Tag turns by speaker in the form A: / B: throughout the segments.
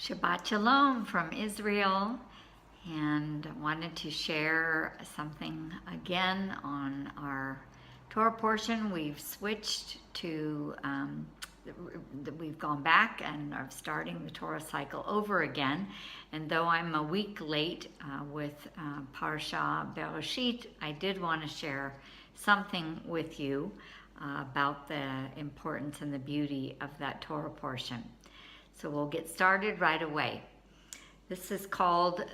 A: Shabbat Shalom from Israel, and wanted to share something again on our Torah portion. We've switched to, we've gone back and are starting the Torah cycle over again. And though I'm a week late with Parsha Bereshit, I did want to share something with you about the importance and the beauty of that Torah portion. So we'll get started right away. This is called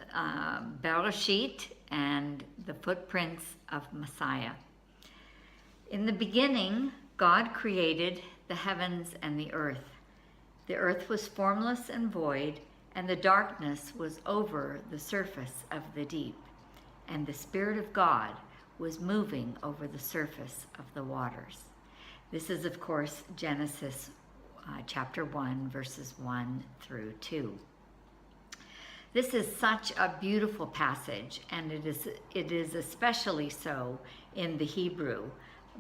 A: Bereshit and the Footprints of Messiah. In the beginning, God created the heavens and the earth. The earth was formless and void, and the darkness was over the surface of the deep. And the Spirit of God was moving over the surface of the waters. This is, of course, Genesis chapter 1, verses 1 through 2. This is such a beautiful passage, and it is especially so in the Hebrew,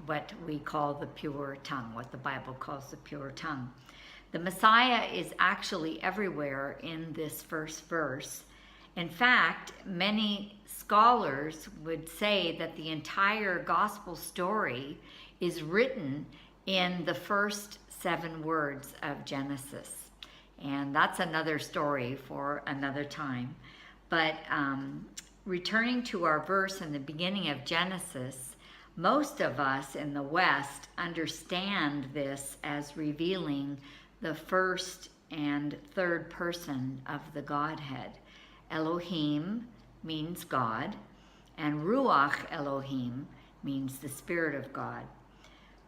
A: what we call the pure tongue, what the Bible calls the pure tongue. The Messiah is actually everywhere in this first verse. In fact, many scholars would say that the entire gospel story is written in the first 7 words of Genesis. And that's another story for another time. But returning to our verse in the beginning of Genesis, most of us in the West understand this as revealing the first and third person of the Godhead. Elohim means God, and Ruach Elohim means the Spirit of God.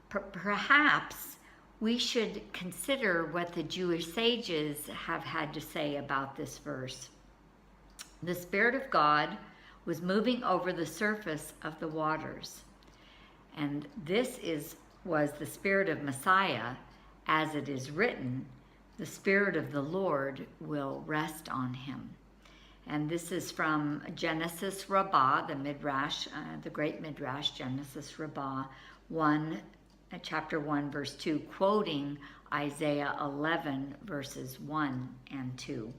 A: Perhaps we should consider what the Jewish sages have had to say about this verse. The Spirit of God was moving over the surface of the waters. And this was the Spirit of Messiah, as it is written, the Spirit of the Lord will rest on him. And this is from Genesis Rabbah, the Midrash, the great Midrash, Genesis Rabbah 1, chapter 1, verse 2, quoting Isaiah 11, verses 1 and 2.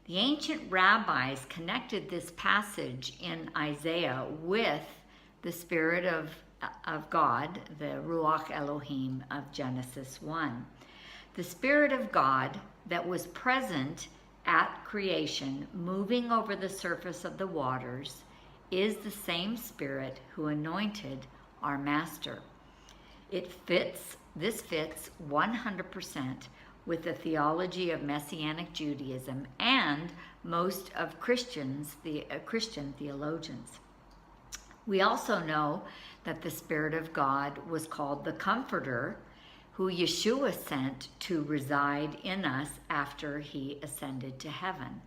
A: The ancient rabbis connected this passage in Isaiah with the Spirit of God, the Ruach Elohim of Genesis 1. The Spirit of God that was present at creation, moving over the surface of the waters, is the same Spirit who anointed our Master. This fits 100% with the theology of Messianic Judaism and most of Christian theologians. We also know that the Spirit of God was called the Comforter, who Yeshua sent to reside in us after he ascended to heaven.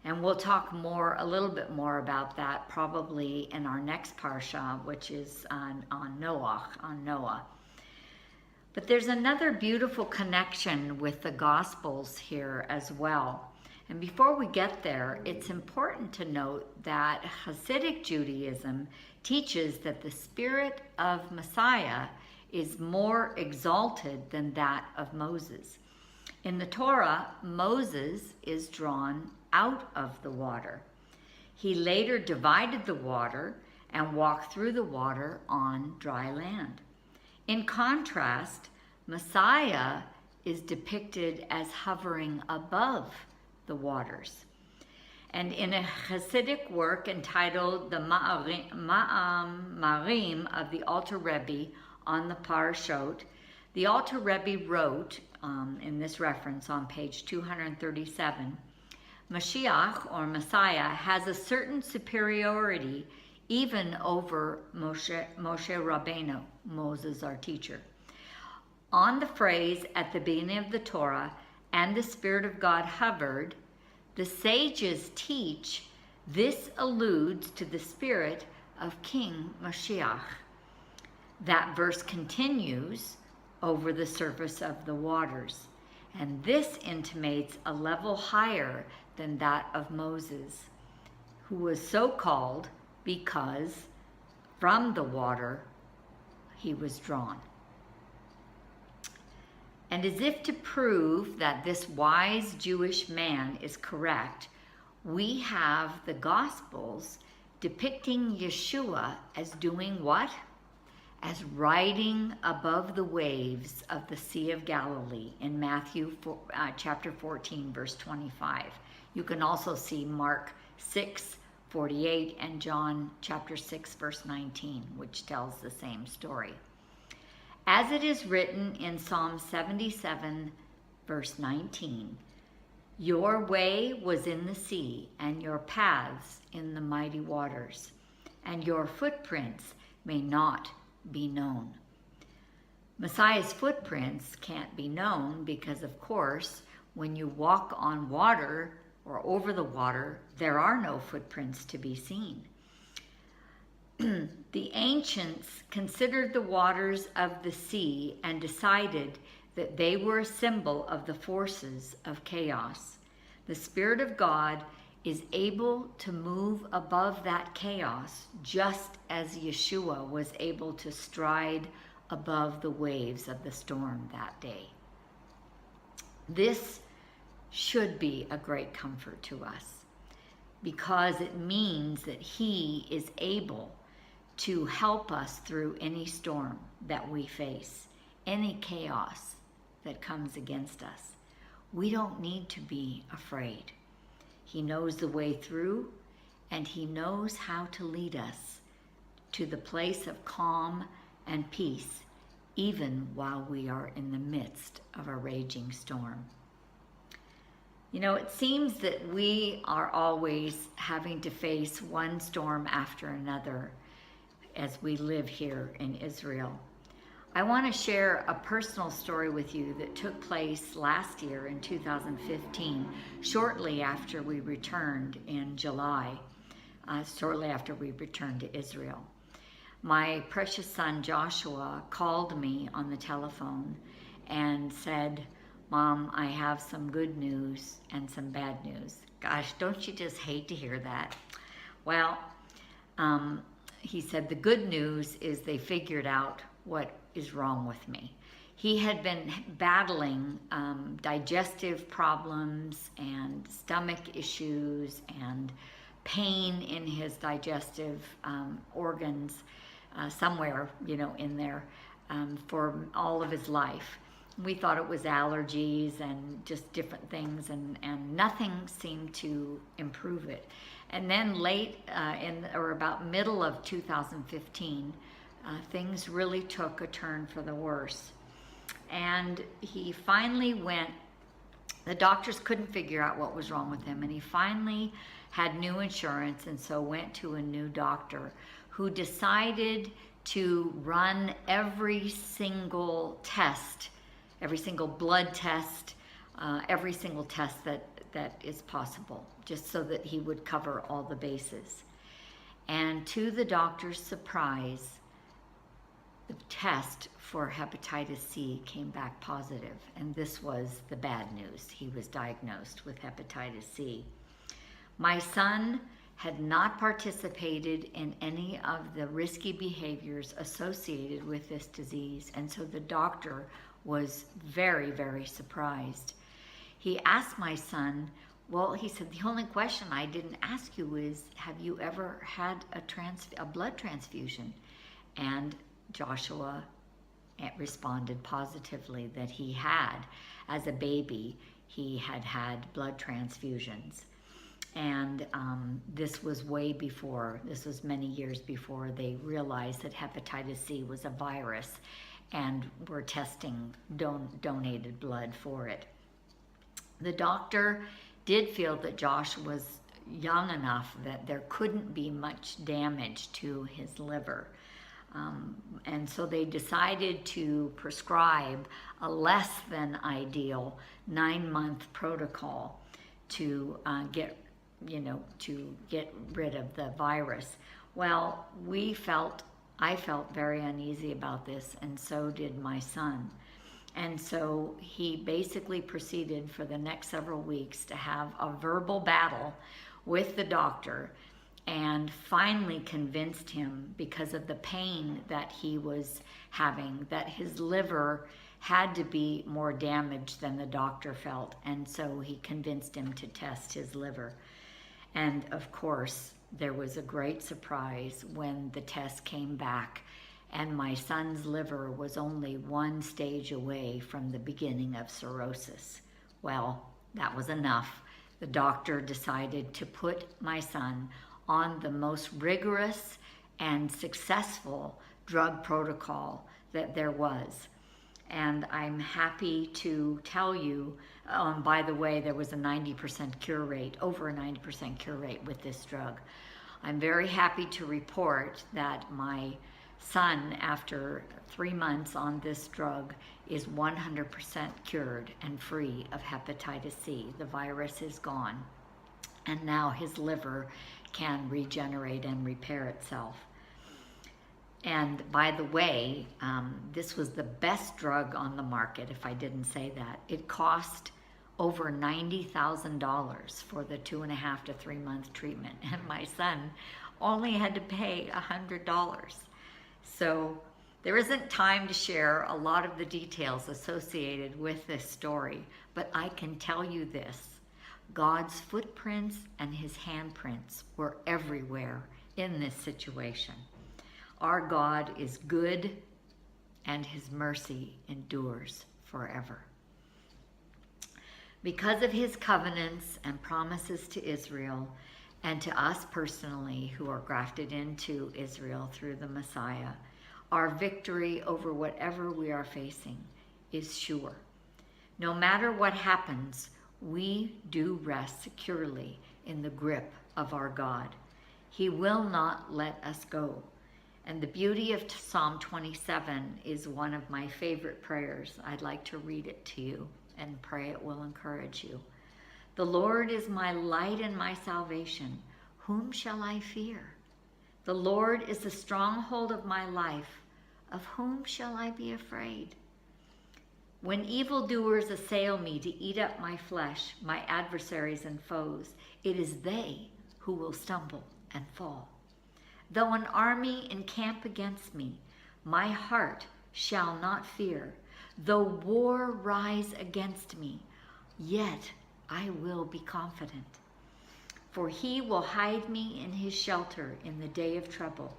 A: And we'll talk a little bit more about that probably in our next parsha, which is on Noah. But there's another beautiful connection with the Gospels here as well. And before we get there, it's important to note that Hasidic Judaism teaches that the Spirit of Messiah is more exalted than that of Moses. In the Torah, Moses is drawn out of the water. He later divided the water and walked through the water on dry land. In contrast, Messiah is depicted as hovering above the waters. And in a Hasidic work entitled the Ma'arim of the Alter Rebbe on the Parashot, the Alter Rebbe wrote, in this reference on page 237, Mashiach, or Messiah, has a certain superiority even over Moshe Rabbeinu, Moses, our teacher. On the phrase at the beginning of the Torah, and the Spirit of God hovered, the sages teach this alludes to the spirit of King Mashiach. That verse continues, over the surface of the waters, and this intimates a level higher than that of Moses, who was so called because from the water he was drawn. And as if to prove that this wise Jewish man is correct, we have the Gospels depicting Yeshua as doing what? As riding above the waves of the Sea of Galilee in Matthew chapter 14, verse 25. You can also see Mark 6:48 and John chapter 6, verse 19, which tells the same story. As it is written in Psalm 77, verse 19, your way was in the sea, and your paths in the mighty waters, and your footprints may not be known. Messiah's footprints can't be known because, of course, when you walk on water or over the water, there are no footprints to be seen. The ancients considered the waters of the sea and decided that they were a symbol of the forces of chaos. The Spirit of God is able to move above that chaos, just as Yeshua was able to stride above the waves of the storm that day. This should be a great comfort to us, because it means that He is able to help us through any storm that we face, any chaos that comes against us. We don't need to be afraid. He knows the way through, and He knows how to lead us to the place of calm and peace, even while we are in the midst of a raging storm. You know, it seems that we are always having to face one storm after another as we live here in Israel. I want to share a personal story with you that took place last year in 2015, shortly after we returned in July, shortly after we returned to Israel. My precious son Joshua called me on the telephone and said, Mom, I have some good news and some bad news. Gosh, don't you just hate to hear that? Well, he said the good news is they figured out what is wrong with me. He had been battling digestive problems and stomach issues and pain in his digestive organs somewhere, in there for all of his life. We thought it was allergies and just different things, and nothing seemed to improve it. And then late about middle of 2015, things really took a turn for the worse. And he finally went, the doctors couldn't figure out what was wrong with him, and he finally had new insurance, and so went to a new doctor who decided to run every single test, every single blood test, every single test that is possible, just so that he would cover all the bases. And to the doctor's surprise, the test for hepatitis C came back positive, and this was the bad news. He was diagnosed with hepatitis C. My son had not participated in any of the risky behaviors associated with this disease, and so the doctor was very, very surprised. He asked my son, well, he said, the only question I didn't ask you is, have you ever had a blood transfusion? And Joshua responded positively that he had. As a baby, he had blood transfusions. And this was this was many years before they realized that hepatitis C was a virus and were testing donated blood for it. The doctor did feel that Josh was young enough that there couldn't be much damage to his liver. And so they decided to prescribe a less than ideal 9-month protocol to get rid of the virus. Well, I felt very uneasy about this, and so did my son. And so he basically proceeded for the next several weeks to have a verbal battle with the doctor, and finally convinced him, because of the pain that he was having, that his liver had to be more damaged than the doctor felt, and so he convinced him to test his liver. And of course, there was a great surprise when the test came back, and my son's liver was only one stage away from the beginning of cirrhosis. Well, that was enough. The doctor decided to put my son on the most rigorous and successful drug protocol that there was. And I'm happy to tell you, by the way, there was a 90% cure rate, over a 90% cure rate with this drug. I'm very happy to report that my son, after 3 months on this drug, is 100% cured and free of hepatitis C. The virus is gone, and now his liver can regenerate and repair itself. And by the way, this was the best drug on the market, if I didn't say that. It cost over $90,000 for the 2.5 to 3 month treatment, and my son only had to pay $100. So there isn't time to share a lot of the details associated with this story, but I can tell you this: God's footprints and his handprints were everywhere in this situation. Our God is good, and his mercy endures forever. Because of his covenants and promises to Israel, and to us personally who are grafted into Israel through the Messiah, our victory over whatever we are facing is sure. No matter what happens, we do rest securely in the grip of our God. He will not let us go. And the beauty of Psalm 27 is one of my favorite prayers. I'd like to read it to you and pray it will encourage you. The Lord is my light and my salvation. Whom shall I fear? The Lord is the stronghold of my life. Of whom shall I be afraid? When evildoers assail me to eat up my flesh, my adversaries and foes, it is they who will stumble and fall. Though an army encamp against me, my heart shall not fear. Though war rise against me, yet I will be confident. For he will hide me in his shelter in the day of trouble.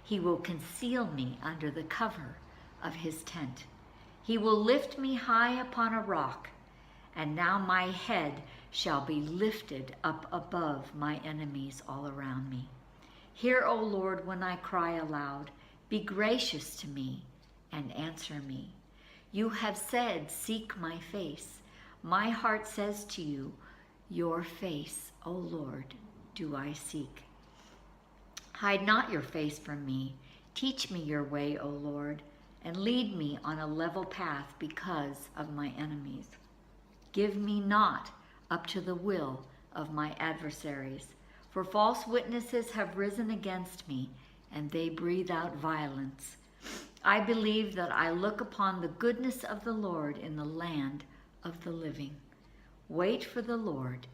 A: He will conceal me under the cover of his tent. He will lift me high upon a rock, and now my head shall be lifted up above my enemies all around me. Hear, O Lord, when I cry aloud. Be gracious to me and answer me. You have said, seek my face. My heart says to you, your face, O Lord, do I seek. Hide not your face from me. Teach me your way, O Lord, and lead me on a level path because of my enemies. Give me not up to the will of my adversaries, for false witnesses have risen against me, and they breathe out violence. I believe that I look upon the goodness of the Lord in the land of the living. Wait for the Lord,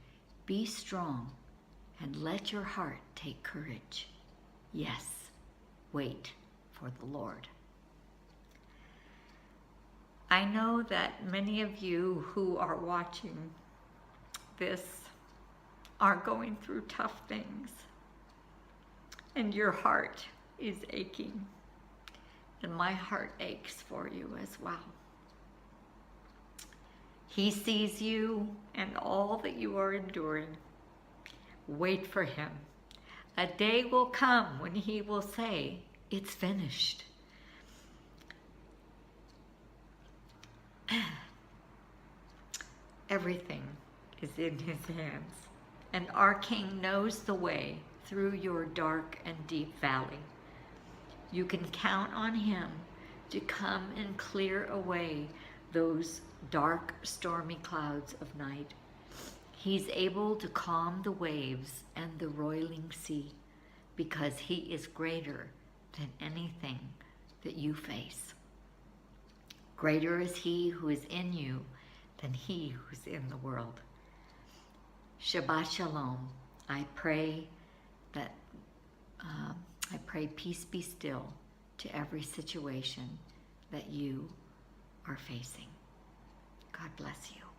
A: be strong, and let your heart take courage. Yes, wait for the Lord. I know that many of you who are watching this are going through tough things, and your heart is aching, and my heart aches for you as well. He sees you and all that you are enduring. Wait for him. A day will come when he will say, it's finished. Everything is in his hands, and our King knows the way through your dark and deep valley. You can count on him to come and clear away those dark, stormy clouds of night. He's able to calm the waves and the roiling sea because he is greater than anything that you face. Greater is he who is in you than he who's in the world. Shabbat Shalom. I pray peace be still to every situation that you are facing. God bless you.